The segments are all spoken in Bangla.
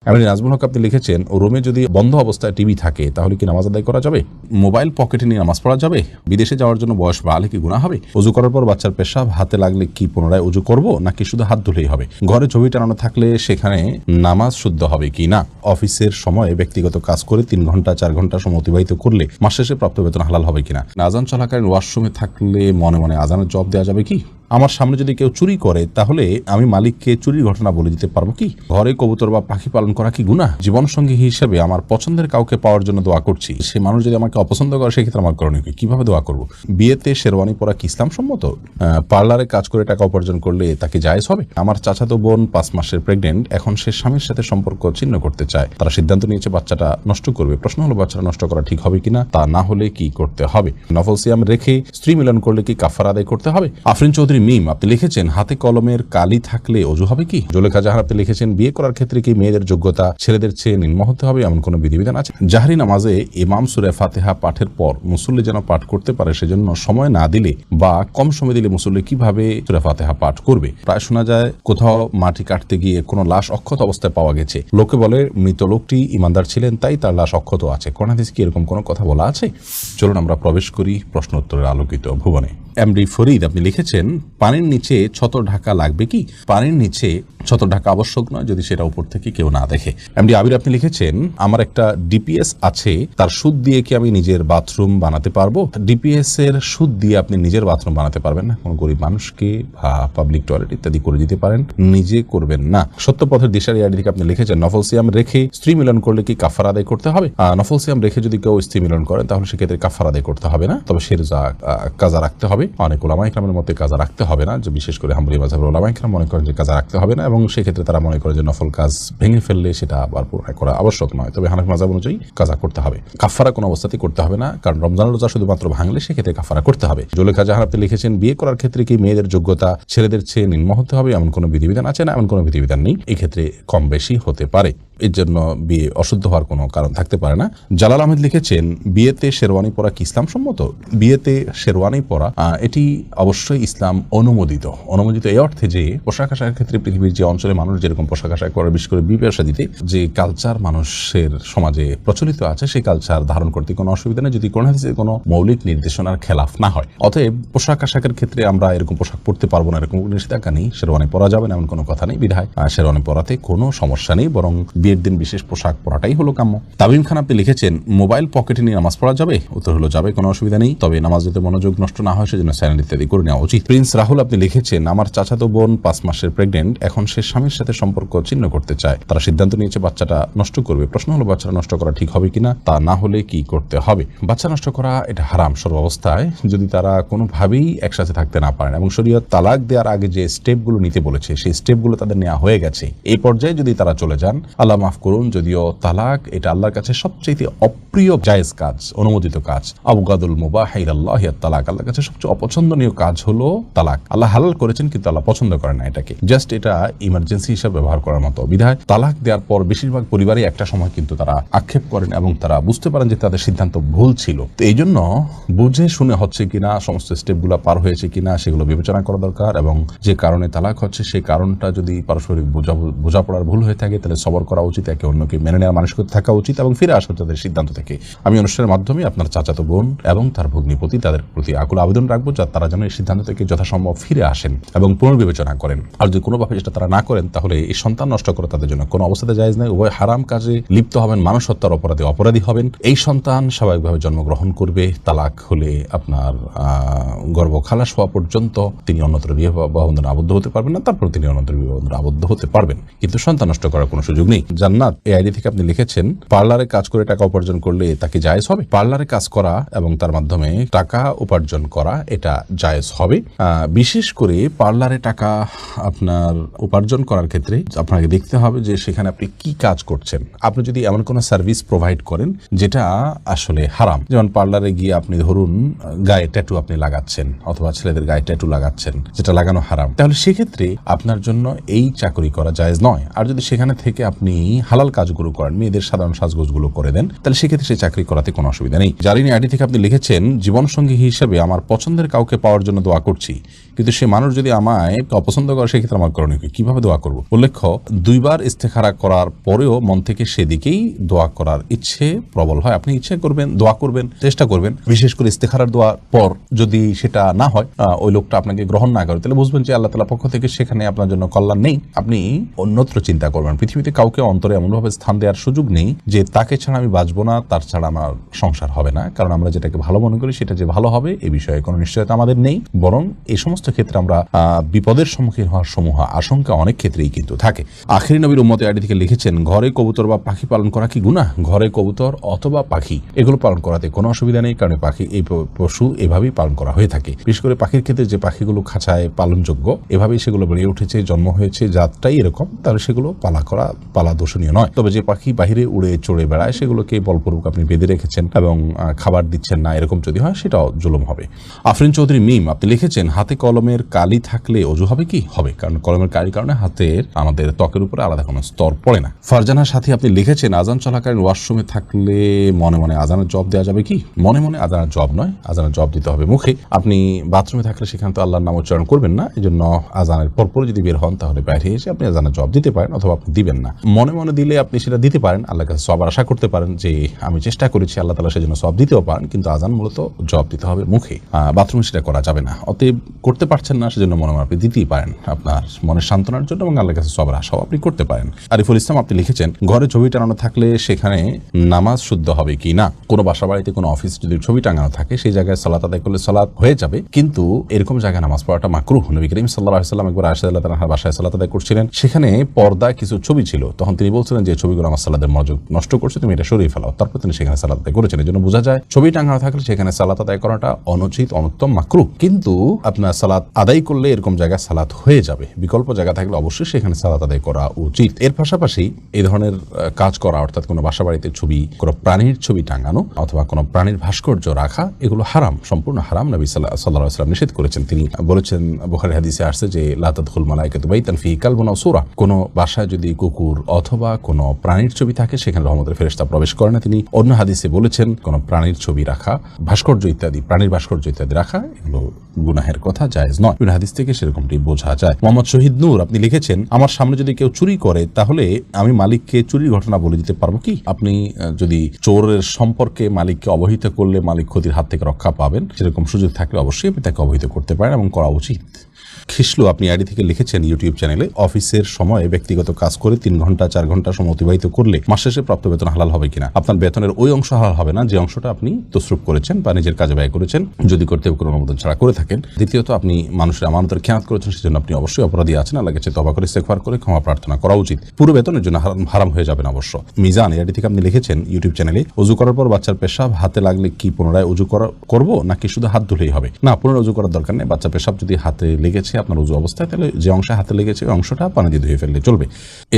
এমনি নাজমুল হক আপনি লিখেছেন, রুমে যদি বন্ধ অবস্থায় টিভি থাকে তাহলে কি নামাজ আদায় করা যাবে? মোবাইল পকেটে নিয়ে নামাজ পড়া যাবে? বিদেশে যাওয়ার জন্য বয়স বাড়লে কি গুনাহ হবে? ওযু করার পর বাচ্চার পেশাব হাতে লাগলে কি পুনরায় ওযু করব নাকি শুধু হাত ধুলেই হবে? ঘরে ছবি টানানো থাকলে সেখানে নামাজ শুদ্ধ হবে কি না? অফিসের সময় ব্যক্তিগত কাজ করে 3 ঘন্টা 4 ঘন্টা সময় অতিবাহিত করলে মাস শেষে প্রাপ্ত বেতন হালাল হবে কিনা? আজান চলাকালীন ওয়াশরুমে থাকলে মনে মনে আজানের জবাব দেওয়া যাবে কি? আমার সামনে যদি কেউ চুরি করে তাহলে আমি মালিককে চুরির ঘটনা বলে দিতে পারবো কি? ঘরে কবুতর বা পাখি পালন করা কি গুনাহ? জীবনসঙ্গী হিসেবে আমার পছন্দের কাউকে পাওয়ার জন্য দোয়া করছি, সে মানুষ যদি আমাকে অপছন্দ করে সেক্ষেত্রে আমার করণীয় কি? কিভাবে দোয়া করব? বিয়েতে শেরওয়ানি পরা কি ইসলাম সম্মত? পার্লারে কাজ করে টাকা উপার্জন করলে তাকে জায়েজ হবে? আমার চাচাতো বোন 5 মাসের প্রেগনেন্ট, এখন সে স্বামীর সাথে সম্পর্ক ছিন্ন করতে চায়, তারা সিদ্ধান্ত নিয়েছে বাচ্চাটা নষ্ট করবে। প্রশ্ন হলো বাচ্চাটা নষ্ট করা ঠিক হবে কিনা, তা না হলে কি করতে হবে? নফল সিয়াম রেখে স্ত্রী মিলন করলে কি কাফারা আদায় করতে হবে? আফরিন চৌধুরী মিম আপনি লিখেছেন, হাতে কলমের কালি থাকলে ওযু হবে কি? জুলেখা জাহান আপনি লিখেছেন, বিয়ে করার ক্ষেত্রে কি মেয়েদের যোগ্যতা ছেলেদের চেয়ে নিম্ন হতে হবে এমন কোনো বিধিবিধান আছে? জাহরি নামাজে ইমাম সূরা ফাতিহা পাঠের পর মুসল্লি যেন পাঠ করতে পারে সেজন্য সময় না দিলে বা কম সময় দিলে মুসল্লি কিভাবে সূরা ফাতিহা পাঠ করবে? প্রায় শোনা যায় কোথাও মাটি কাটতে গিয়ে কোনো লাশ অক্ষত অবস্থায় পাওয়া গেছে, লোকে বলে মৃত লোকটি ইমানদার ছিলেন তাই তার লাশ অক্ষত আছে। কোন হাদিসে কি এরকম কোনো কথা বলা আছে? চলুন আমরা প্রবেশ করি প্রশ্ন উত্তরের আলোকিত ভুবনে। এমডি ফরিদ আপনি লিখেছেন, পানির নিচে ছতর ঢাকা লাগবে কি? পানির নিচে ছতর ঢাকা আবশ্যক নয় যদি সেটা উপর থেকে কেউ না দেখে। এমডি আবির আপনি লিখেছেন, আমার একটা ডিপিএস আছে, তার সুদ দিয়ে কি আমি নিজের বাথরুম বানাতে পারবো? ডিপিএস এর সুদ দিয়ে আপনি নিজের বাথরুম বানাতে পারবেন না, কোনো গরিব মানুষকে বা পাবলিক টয়লেট ইত্যাদি করে দিতে পারেন, নিজে করবেন না। সত্যপথের দিশারি আইডি থেকে আপনি লিখেছেন, নফল সিয়াম রেখে স্ত্রী মিলন করলে কি কাফারা আদায় করতে হবে? নফল সিয়াম রেখে যদি কেউ স্ত্রী মিলন করেন তাহলে সেক্ষেত্রে কাফারা আদায় করতে হবে না, তবে সে কাজা রাখতে হবে। অনেক উলামা ইকরামের মতে কাজা রাখতে হবে না, যে বিশেষ করে হাম্বলি মাযহাবের উলামা ইকরাম মনে করেন যে কাজা রাখতে হবে না, এবং সেক্ষেত্রে তারা মনে করে যে নফল কাজ ভেঙে ফেললে সেটা আবার পুনরায় করা আবশ্যক নয়। তবে হানাফি মাযহাব অনুযায়ী কাজা করতে হবে, কাফারা কোনো অবস্থাতেই করতে হবে না, কারণ রমজানের রোজা শুধুমাত্র ভাঙলে সেক্ষেত্রে কাফারা করতে হবে। জুলেখা জাহান আপনি লিখেছেন, বিয়ে করার ক্ষেত্রে কি মেয়েদের যোগ্যতা ছেলেদের চেয়ে নিম্ন হতে হবে এমন কোনো বিধিবিধান আছে? না, এমন কোনো বিধিবিধান নেই, এই ক্ষেত্রে কম বেশি হতে পারে, এর জন্য বিয়ে অশুদ্ধ হওয়ার কোনো কারণ থাকতে পারে না। জালাল আহমেদ লিখেছেন, বিয়েতে শেরওয়ানি পরা কি ইসলাম সম্মত? বিয়েতে শেরওয়ানি পরা এটি অবশ্যই ইসলাম অনুমোদিত এই অর্থে যে পোশাক আশাকের ক্ষেত্রে পৃথিবীর যে অঞ্চলে মানুষ যেরকম পোশাক আশাক করে, বিশেষ করে বিয়ে শাদীতে যে কালচার মানুষের সমাজে প্রচলিত আছে সেই কালচার ধারণ করতে কোনো অসুবিধা নেই, যদি কোনো হাদিসে কোনো মৌলিক নির্দেশনার খেলাফ না হয়। অতএব পোশাক আশাকের ক্ষেত্রে আমরা এরকম পোশাক পরতে পারবো না এরকম নিষেধাজ্ঞা নেই, শেরওয়ানি পরা যাবে না এমন কোনো কথা নেই, বিধায় শেরওয়ানি পরাতে কোনো সমস্যা নেই, বরং বিয়ের দিন বিশেষ পোশাক পরাটাই হলো কাম্য। তামিম খান আপনি লিখেছেন, মোবাইল পকেটে নিয়ে নামাজ পড়া যাবে? উত্তর হলো যাবে, কোনো অসুবিধা নেই, তবে নামাজ যাতে মনোযোগ নষ্ট না হয় সেজন্য সাইলেন্ট ইত্যাদি করে নেওয়া উচিত। প্রিন্স রাহুল আপনি লিখেছেন, আমার চাচাতো বোন 5 মাসের প্রেগনেন্ট, এখন সে স্বামীর সাথে সম্পর্ক ছিন্ন করতে চায়, তারা সিদ্ধান্ত নিয়েছে বাচ্চাটা নষ্ট করবে। প্রশ্ন হলো বাচ্চাটা নষ্ট করা ঠিক হবে কিনা, তা না হলে কি করতে হবে? বাচ্চা নষ্ট করা এটা হারাম সর্বাবস্থায়, যদি তারা কোনোভাবেই একসাথে থাকতে না পারেন এবং শরীয়ত তালাক দেওয়ার আগে যে স্টেপগুলো নিতে বলেছে সেই স্টেপগুলো তাদের নেওয়া হয়ে গেছে, এই পর্যায়ে যদি তারা চলে যান, আল্লাহ মাফ করুন, যদিও তালাক এটা আল্লাহর কাছে সবচেয়ে অপ্রিয় জায়েজ কাজ, অনুমোদিত কাজ, আবগাদুল মুবাহ ইলাল্লাহি আত-তালাক, আল্লাহর কাছে সবচেয়ে অপছন্দনীয় কাজ হলো তালাক। আল্লাহ হালাল করেছেন কিন্তু আল্লাহ পছন্দ করেন না এটাকে, জাস্ট এটা ইমার্জেন্সি হিসেবে ব্যবহার করার মতো। বিধায় তালাক দেওয়ার পর বেশিরভাগ পরিবারে একটা সময় কিন্তু তারা আক্ষেপ করেন এবং তারা বুঝতে পারেন যে তাদের সিদ্ধান্ত ভুল ছিল। তো এই জন্য বুঝে শুনে হচ্ছে কিনা, সমস্ত স্টেপগুলো পার হয়েছে কিনা সেগুলো বিবেচনা করা দরকার, এবং যে কারণে তালাক হচ্ছে সেই কারণটা যদি পারস্পরিক বোঝাপড়ার ভুল হয়ে থাকে তাহলে সবর করা উচিত, একে অন্যকে মেনে নেওয়ার মানসিকতা থাকা উচিত এবং ফিরে আসা তাদের সিদ্ধান্ত থেকে। আমি অনুষ্ঠানের মাধ্যমে আপনার চাচাতো বোন এবং তার ভগ্নিপতি তাদের প্রতি আকুল আবেদন রাখবো যা তারা যেন এই সিদ্ধান্ত থেকে যথাসম্ভব ফিরে আসেন এবং পুনর্বিবেচনা করেন। আর যদি কোনোভাবে যেটা তারা না করেন তাহলে এই সন্তান নষ্ট করা তাদের জন্য কোনো অবস্থাতে জায়েজ নয়। উভয় হারাম কাজে লিপ্ত হবেন, মানুষ হত্যার অপরাধী হবেন। এই সন্তান স্বাভাবিকভাবে জন্মগ্রহণ করবে, তালাক হলে আপনার গর্ভ খালাস হওয়া পর্যন্ত তিনি অন্যত্র বিবাহ বন্ধনে আবদ্ধ হতে পারবেন না, তারপর তিনি অন্যত্র বিবাহ বন্ধনে আবদ্ধ হতে পারবেন, কিন্তু সন্তান নষ্ট করার কোনো সুযোগ নেই। জান্নাত এই আইডি থেকে আপনি লিখেছেন, পার্লারে কাজ করে টাকা উপার্জন করলে তাকে জায়েজ হবে? পার্লারে কাজ করা এবং তার মাধ্যমে টাকা উপার্জন করা এটা জায়েজ হবে। বিশেষ করে পার্লারে টাকা আপনার উপার্জন করার ক্ষেত্রে আপনাকে দেখতে হবে যে সেখানে আপনি কি কাজ করছেন। আপনি যদি এমন কোনো সার্ভিস প্রোভাইড করেন যেটা আসলে হারাম, যেমন পার্লারে গিয়ে আপনি ধরুন গায়ে ট্যাটু আপনি লাগাচ্ছেন অথবা ছেলেদের গায়ে ট্যাটু লাগাচ্ছেন, যেটা লাগানো হারাম, তাহলে সেক্ষেত্রে আপনার জন্য এই চাকরি করা জায়েজ নয়। আর যদি সেখানে থেকে আপনি হালাল কাজগুলো করেন, মেয়েদের সাধারণ সাজগোজগুলো করে দেন, তাহলে সেক্ষেত্রে সেই চাকরি করাতে কোনো অসুবিধা নেই। জারিনী আইডি থেকে আপনি লিখেছেন, জীবনসঙ্গী হিসেবে আমার পছন্দের পছন্দের কাউকে পাওয়ার জন্য দোয়া করছি, কিন্তু সে মানুষ যদি আমায় অপছন্দ করে সেক্ষেত্রে আমার করণীয় কি, কিভাবে দোয়া করব? উল্লেখ্য 2 বার ইস্তেখারা করার পরেও মন থেকে সেদিকেই দোয়া করার ইচ্ছে প্রবল হয়। আপনি ইচ্ছে করবেন, দোয়া করবেন, চেষ্টা করবেন, বিশেষ করে ইস্তেখারার দোয়ার পর যদি সেটা না হয়, ওই লোকটা আপনাকে গ্রহণ না করে, তাহলে বুঝবেন যে আল্লাহ তাআলার পক্ষ থেকে সেখানে আপনার জন্য কল্যাণ নেই, আপনি অন্যত্র চিন্তা করবেন। পৃথিবীতে কাউকে অন্তরে এমনভাবে স্থান দেওয়ার সুযোগ নেই যে তাকে ছাড়া আমি বাঁচবো না, তার ছাড়া আমার সংসার হবে না, কারণ আমরা যেটাকে ভালো মনে করি সেটা যে ভালো হবে এই বিষয়ে কোনো নিশ্চয়তা আমাদের নেই। বরং এই সমস্ত ক্ষেত্রে আমরা বিপদের সম্মুখীন হওয়ার সমূহ আশঙ্কা অনেক ক্ষেত্রেই কিন্তু থাকে। আখিরি নবীর উম্মতে আইডি থেকে লিখেছেন, ঘরে কবুতর বা পাখি পালন করা কি গুনাহ? ঘরে কবুতর অথবা পাখি এগুলো পালন করাতে কোনো অসুবিধা নেই, কারণ পাখি এই পশু এভাবেই পালন করা হয়ে থাকে। বিশেষ করে পাখির ক্ষেত্রে যে পাখিগুলো খাঁচায় পালনযোগ্য, এভাবেই সেগুলো বেড়ে উঠেছে, জন্ম হয়েছে, জাতটাই এরকম, তাহলে সেগুলো পালা দোষণীয় নয়। তবে যে পাখি বাহিরে উড়ে চড়ে বেড়ায় সেগুলোকে বলপূর্বক আপনি বেঁধে রেখেছেন এবং খাবার দিচ্ছেন না, এরকম যদি হয় সেটাও জুলুম হবে। আফরিন চৌধুরী মিম আপনি লিখেছেন, হাতে কলমের কালি থাকলে অজু হবে কি? হবে, কারণ কলমের কালির কারণে হাতের আমাদের ত্বকের উপরে আলাদা কোনো স্তর পড়ে না। ফারজানার সাথে আপনি লিখেছেন, আজান চলাকালীন ওয়াশরুমে থাকলে মনে মনে আজানের জবাব দেওয়া যাবে কি? মনে মনে আজানের জবাব নয়, আজানের জবাব দিতে হবে মুখে। আপনি বাথরুমে থাকলে সেখানে তো আল্লাহর নাম উচ্চারণ করবেন না, এই জন্য আজানের পরপর যদি বের হন তাহলে বাইরে এসে আপনি আজানের জবাব দিতে পারেন, অথবা আপনি দিবেন না। মনে মনে দিলে আপনি সেটা দিতে পারেন, আল্লাহর কাছে সওয়াব আশা করতে পারেন যে আমি চেষ্টা করেছি, আল্লাহ তাআলা সেজন্য সওয়াব দিতেও পারেন, কিন্তু আজান মূলত জবাব দিতে হবে মুখে, বাথরুমে সেটা করা যাবে না। অতএব করতে পারছেন না সেজন্য মনে মনে আপনি দিতেই পারেন আপনার মনের সান্ত্বনার জন্য, এবং আল্লাহর কাছে সওয়াবের আশাও আপনি করতে পারেন। আরিফুল ইসলাম আপনি লিখেছেন, ঘরে ছবি টাঙানো থাকলে সেখানে নামাজ শুদ্ধ হবে কি না? কোনো বাসা বাড়িতে কোনো অফিস যদি ছবি টাঙানো থাকে সেই জায়গায় সালাত আদায় করলে সালাত হয়ে যাবে, কিন্তু এরকম জায়গায় নামাজ পড়াটা মাকরুহ। নবী করিম সাল্লাল্লাহু আলাইহি ওয়াসাল্লাম একবার আয়েশা রাদিয়াল্লাহু তাআলার বাসায় সালাত আদায় করছিলেন, সেখানে পর্দায় কিছু ছবি ছিল, তখন তিনি বলছিলেন যে ছবিগুলো আমার সালাতের মনোযোগ নষ্ট করছে, তুমি এটা সরিয়ে ফেলাও। তারপর তিনি সেখানে সালাত আদায় করেছেন। এজন্য বোঝা যায় ছবি টাঙানো থাকলে সেখানে সালাত আদায় করাটা অনুচিত, অনুত্তম, মাকরুহ। কিন্তু আপনার সালাত আদায় করলে এরকম জায়গায় সালাত হয়ে যাবে, বিকল্প জায়গা থাকলে অবশ্যই সেখানে সালাত আদায় করা উচিত। এর পাশাপাশি এই ধরনের কাজ করা, অর্থাৎ কোনো বাসা বাড়িতে ছবি, কোনো প্রাণীর ছবি টাঙানো অথবা কোনো প্রাণীর ভাস্কর্য রাখা, এগুলো হারাম, সম্পূর্ণ হারাম। নবী সাল্লাল্লাহু আলাইহি ওয়াসাল্লাম নিষেধ করেছেন। তিনি বলেছেন, বুখারী হাদিসে আসছে যে লা তাদখুল মালাইকাতু বাইতান ফিহি কালবুন আও সূরা, কোনো বাসায় যদি কুকুর অথবা কোনো প্রাণীর ছবি থাকে সেখানে রহমতের ফেরেশতা প্রবেশ করে না। তিনি অন্য হাদিসে বলেছেন, কোনো প্রাণীর ছবি রাখা, ভাস্কর্য ইত্যাদি, প্রাণীর ভাস্কর্য ইত্যাদি রাখা এগুলো গুনাহের কথা, জায়েজ নয়। এই হাদিস থেকে সেরকমটি বোঝা যায়। মোহাম্মদ শহীদ নূর আপনি লিখেছেন, আমার সামনে যদি কেউ চুরি করে তাহলে আমি মালিককে চুরির ঘটনা বলে দিতে পারবো কি? আপনি যদি চোরের সম্পর্কে মালিককে অবহিত করলে মালিক ক্ষতির হাত থেকে রক্ষা পাবেন, সেরকম সুযোগ থাকলে অবশ্যই আপনি তাকে অবহিত করতে পারেন এবং করা উচিত। খিসলু আপনি আইডি থেকে লিখেছেন ইউটিউব চ্যানেলে, অফিসের সময় ব্যক্তিগত কাজ করে 3 ঘন্টা 4 ঘন্টা সময় অতিবাহিত করলে মাস শেষে প্রাপ্ত বেতন হালাল হবে কিনা? আপনার বেতনের ওই অংশ হালাল হবে না যে অংশটা আপনি তসরুপ করেছেন বা নিজের কাজে ব্যয় করেছেন, যদি করতে কোনো অনুমোদন ছাড়া করে থাকেন। দ্বিতীয়ত, আপনি মানুষের আমানতের খেয়ানত করেছেন, সেজন্য আপনি অবশ্যই অপরাধী আছেন। আল্লাহর কাছে তওবা করে ইস্তেগফার করে ক্ষমা প্রার্থনা করা উচিত। পুরো বেতনের জন্য হারাম হয়ে যাবেন অবশ্য। মিজান আইডি থেকে আপনি লিখেছেন ইউটিউব চ্যানেলে, ওযু করার পর বাচ্চার পেশাব হাতে লাগলে কি পুনরায় ওযু করব নাকি শুধু হাত ধুলেই হবে? না, পুনরায় ওযু করার দরকার নেই। বাচ্চা পেশাব যদি হাতে লেগেছে আপনার ওযু অবস্থায়, তাহলে যে অংশে হাতে লেগেছে ওই অংশটা পানি দিয়ে ধুয়ে ফেললে চলবে।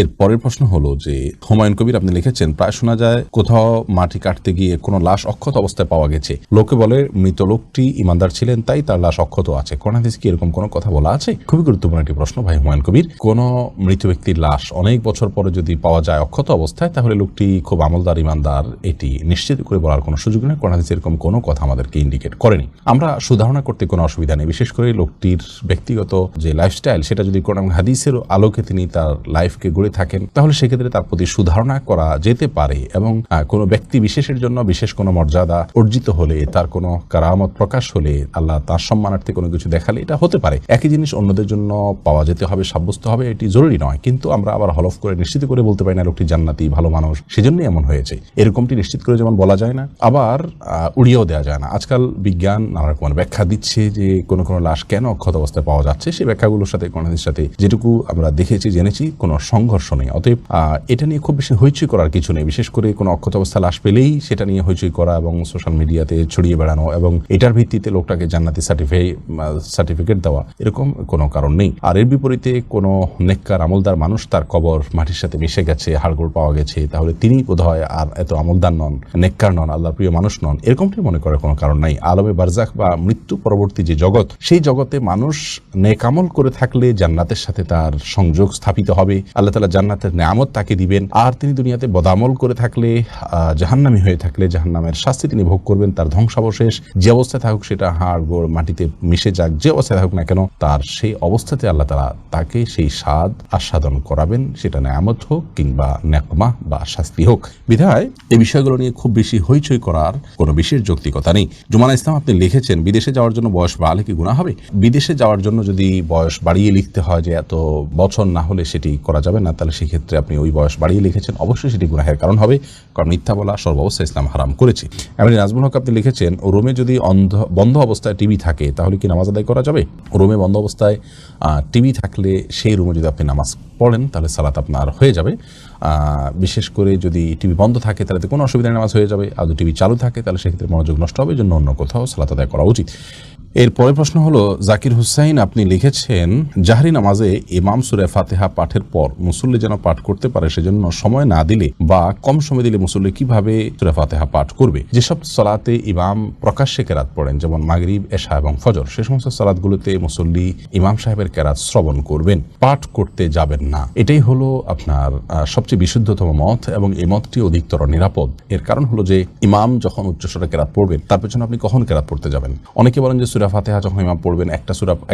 এর পরের প্রশ্ন হলো যে, হুমায়ুন কবির আপনি লিখেছেন, প্রায় শোনা যায় কোথাও মাটি কাটতে গিয়ে কোনো লাশ অক্ষত অবস্থায় পাওয়া গেছে, লোকে বলে মৃত লোকটি ইমানদার ছিলেন তাই তার লাশ অক্ষত আছে। কোরআন হাদিসে কি এরকম কোনো কথা বলা আছে? খুবই গুরুত্বপূর্ণ একটি প্রশ্ন ভাই হুমায়ুন কবির। কোনো মৃত ব্যক্তির লাশ অনেক বছর পরে যদি পাওয়া যায় অক্ষত অবস্থায়, তাহলে লোকটি খুব আমলদার, ইমানদার, এটি নিশ্চিত করে বলার কোনো সুযোগ নেই। কোরআন হাদিসে এরকম কোনো কথা আমাদেরকে ইন্ডিকেট করেনি। আমরা সুধারণা করতে কোনো অসুবিধা নেই, বিশেষ করে লোকটির ব্যক্তিগত যে লাইফস্টাইল সেটা যদি কোরআন হাদিসের আলোকে তিনি তার লাইফকে গড়ে থাকেন, তাহলে সেক্ষেত্রে তার প্রতি সুধারণা করা যেতে পারে। এবং কোনো ব্যক্তি বিশেষের জন্য বিশেষ কোনো মর্যাদা অর্জিত হলে, তার কোনো কারামত প্রকাশ হলে, আল্লাহ তার সম্মানার্থে কোনো কিছু দেখালে এটা হতে পারে। একই জিনিস অন্যদের জন্য পাওয়া যেতে হবে, সাব্যস্ত হবে, এটি জরুরি নয়। কিন্তু আমরা আবার হলফ করে নিশ্চিত করে বলতে পারি না লোকটি জান্নাতি, ভালো মানুষ, সেজন্যই এমন হয়েছে, এরকমটি নিশ্চিত করে যেমন বলা যায় না, আবার উড়িয়েও দেওয়া যায় না। আজকাল বিজ্ঞান নানা রকম ব্যাখ্যা দিচ্ছে যে কোনো কোনো লাশ কেন অক্ষত অবস্থায় পাওয়া যাচ্ছে, সেই ব্যাখ্যাগুলোর সাথে কোন হাদিসের সাথে যেটুকু আমরা দেখেছি, জেনেছি, কোনো সংঘর্ষ নেই। অতএব এটা নিয়ে খুব বেশি হইচই করার কিছু নেই। বিশেষ করে কোনো অক্ষত অবস্থা লাশ পেলেই সেটা নিয়ে হইচই করা এবং সোশ্যাল মিডিয়াতে ছড়িয়ে বেড়ানো এবং এটার ভিত্তিতে লোকটাকে জান্নাতি সার্টিফিকেট দেওয়া, এরকম কোনো কারণ নেই। আর এর বিপরীতে কোনো নেককার আমলদার মানুষ, তার কবর মাটির সাথে মিশে গেছে, হাড়গোড় পাওয়া গেছে, তাহলে তিনি বোধহয় আর এত আমলদার নন, নেককার নন, আল্লাহর প্রিয় মানুষ নন, এরকমটি মনে করার কোনো কারণ নাই। আলমে বারজাখ বা মৃত্যু পরবর্তী যে জগৎ, সেই জগতে মানুষ নেক আমল করে থাকলে জান্নাতের সাথে তার সংযোগ স্থাপিত হবে, আল্লাহ তাআলা জান্নাতের নেয়ামত তাকে দিবেন। আর তিনি দুনিয়াতে বদামল করে থাকলে, জাহান্নামী হয়ে থাকলে জাহান্নামের শাস্তি তিনি ভোগ করবেন। তার ধ্বংসাবশেষ যে অবস্থায় থাকুক, সেটা হাড় গোড় মাটিতে মিশে যাক, যে অবস্থায় থাকুক না কেন, তার সেই অবস্থাতে আল্লাহ তাআলা তাকে সেই স্বাদ আস্বাদন করাবেন, সেটা নেয়ামত হোক কিংবা নেকমা বা শাস্তি হোক। বিধায় এই বিষয়গুলো নিয়ে খুব বেশি হইচই করার কোনো বিশেষ যৌক্তিকতা নেই। জুমানা ইসলাম আপনি লিখেছেন, বিদেশে যাওয়ার জন্য বয়স বাড়লে কি গুনাহ হবে? বিদেশে যাওয়ার জন্য যদি বয়স বাড়িয়ে লিখতে হয় যে এত বছর না হলে সেটি করা যাবে না, তাহলে সেক্ষেত্রে আপনি ওই বয়স বাড়িয়ে লিখেছেন, অবশ্যই সেটি গুনাহের কারণ হবে, কারণ মিথ্যা বলা সর্বাবস্থায় ইসলাম হারাম করেছে। এমনি নাজমুল হক আপনি লিখেছেন, রুমে যদি বন্ধ অবস্থায় টিভি থাকে তাহলে কি নামাজ আদায় করা যাবে? রুমে বন্ধ অবস্থায় টিভি থাকলে সেই রুমে যদি আপনি নামাজ পড়েন তাহলে সালাত আপনার হয়ে যাবে। বিশেষ করে যদি টিভি বন্ধ থাকে তাহলে তো কোনো অসুবিধা নামাজ হয়ে যাবে, আর যদি টিভি চালু থাকে তাহলে সেক্ষেত্রে মনোযোগ নষ্ট হবে, জন্য অন্য কোথাও সালাত আদায় করা উচিত। এরপরের প্রশ্ন হলো, জাকির হুসাইন আপনি লিখেছেন, জাহরি নামাজে ইমাম সূরা ফাতিহা পাঠের পর মুসল্লি যেন পাঠ করতে পারে সেজন্য সময় না দিলে বা কম সময় দিলে মুসল্লি কিভাবে সূরা ফাতিহা পাঠ করবে? যেসব সালাতে ইমাম প্রকাশ্যে কেরাত পড়েন, যেমন মাগরিব, এশা এবং ফজর, সে সমস্ত সালাতগুলোতে মুসল্লি ইমাম সাহেবের কেরাত শ্রবণ করবেন, পাঠ করতে যাবেন না। এটাই হলো আপনার সবচেয়ে বিশুদ্ধতম মত এবং এই মতটি অধিকতর নিরাপদ। এর কারণ হলো যে ইমাম যখন উচ্চস্বরে কেরাত পড়বেন তার পেছনে আপনি কখন কেরাত পড়তে যাবেন? অনেকে বলেন যে সূরা ফাতিহা যখন ইমাম পড়বেন,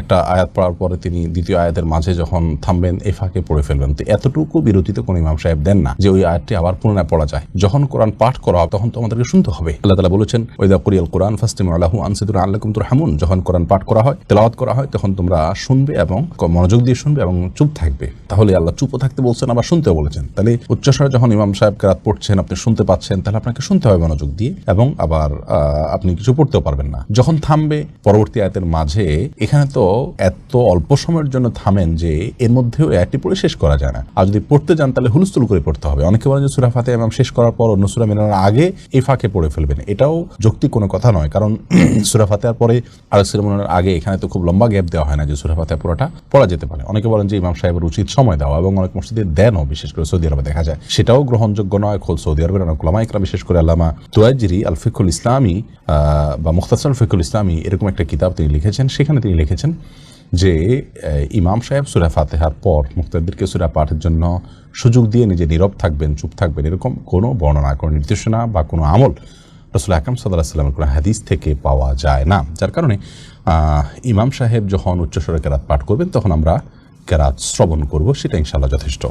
একটা আয়াত পড়ার পরে তিনি দ্বিতীয় আয়াতের মাঝে যখন থামবেন এই ফাঁকে পড়ে ফেলবেন। তো এতটুকু বিরতিতে কোন ইমাম সাহেব দেন না যে ওই আয়াতটি আবার পুনরায় পড়া যায়। যখন কোরআন পাঠ করা হবে তখন তো আমাদেরকে শুনতে হবে। আল্লাহ তাআলা বলেছেন, ওয়াইদা কুরিয়াল কুরআন ফাসতামিউ লাহু আনসিতু লাআল্লাকুম তুরহামুন। যখন কোরআন পাঠ করা হয়, তেলাওয়াত করা হয়, তখন তোমরা শুনবে এবং মনোযোগ দিয়ে শুনবে এবং চুপ থাকবে। তাহলে আল্লাহ চুপও থাকতে বলছেন, আবার শুনতেও বলেছেন। তাহলে উচ্চস্বরে যখন ইমাম সাহেব কেরাত পড়ছেন আপনি শুনতে পাচ্ছেন, তাহলে আপনাকে শুনতে হবে মনোযোগ দিয়ে, এবং আবার আপনি কিছু পড়তেও পারবেন না। যখন থামবে পরবর্তী আয়াতের মাঝে, এখানে তো এত অল্প সময়ের জন্য থামেন যে এর মধ্যেও আয়াতটি পড়ে শেষ করা যায় না। আর যদি পড়তে যান তাহলে হুলস্থুল করে পড়তে হবে। অনেকে বলেন যে সূরা ফাতিহা ইমাম শেষ করার পর অন্য সূরা মেলানোর আগে এই ফাঁকে পড়ে ফেলবেন। এটাও যৌক্তিক কোনো কথা নয়, কারণ সূরা ফাতিহার পরে আরেক সূরা মেলানোর আগে এখানে তো খুব লম্বা গ্যাপ দেওয়া হয় না যে সূরা ফাতিহা পুরোটা পড়া যেতে পারে। অনেকে বলেন যে ইমাম সাহেবের উচিত সময় দেওয়া, এবং অনেক মসজিদে দেনও, বিশেষ করে সৌদি আরবে দেখা যায়। সেটাও গ্রহণযোগ্য নয়। খোদ সৌদি আরবের অনেক উলামা ইকরাম, বিশেষ করে আল্লামা তুয়াইজিরি আল ফিকহুল ইসলামী বা মুখতাসার ফিকহুল ইসলামী এরকম একটা কিতাব তিনি লিখেছেন। সেখানে তিনি লিখেছেন যে ইমাম সাহেব সূরা ফাতিহার পর মুক্তাদিরকে সূরা পাঠের জন্য সুযোগ দিয়ে নিজে নীরব থাকবেন, চুপ থাকবেন, এরকম কোনো বর্ণনা, কোনো নির্দেশনা বা কোনো আমল রাসূল আকরাম সাল্লাল্লাহু আলাইহি ওয়াসাল্লামের কোনো হাদিস থেকে পাওয়া যায় না। যার কারণে ইমাম সাহেব যখন উচ্চস্বরে কেরাত পাঠ করবেন তখন আমরা কেরাত শ্রবণ করব, সেটা ইনশাআল্লাহ যথেষ্ট।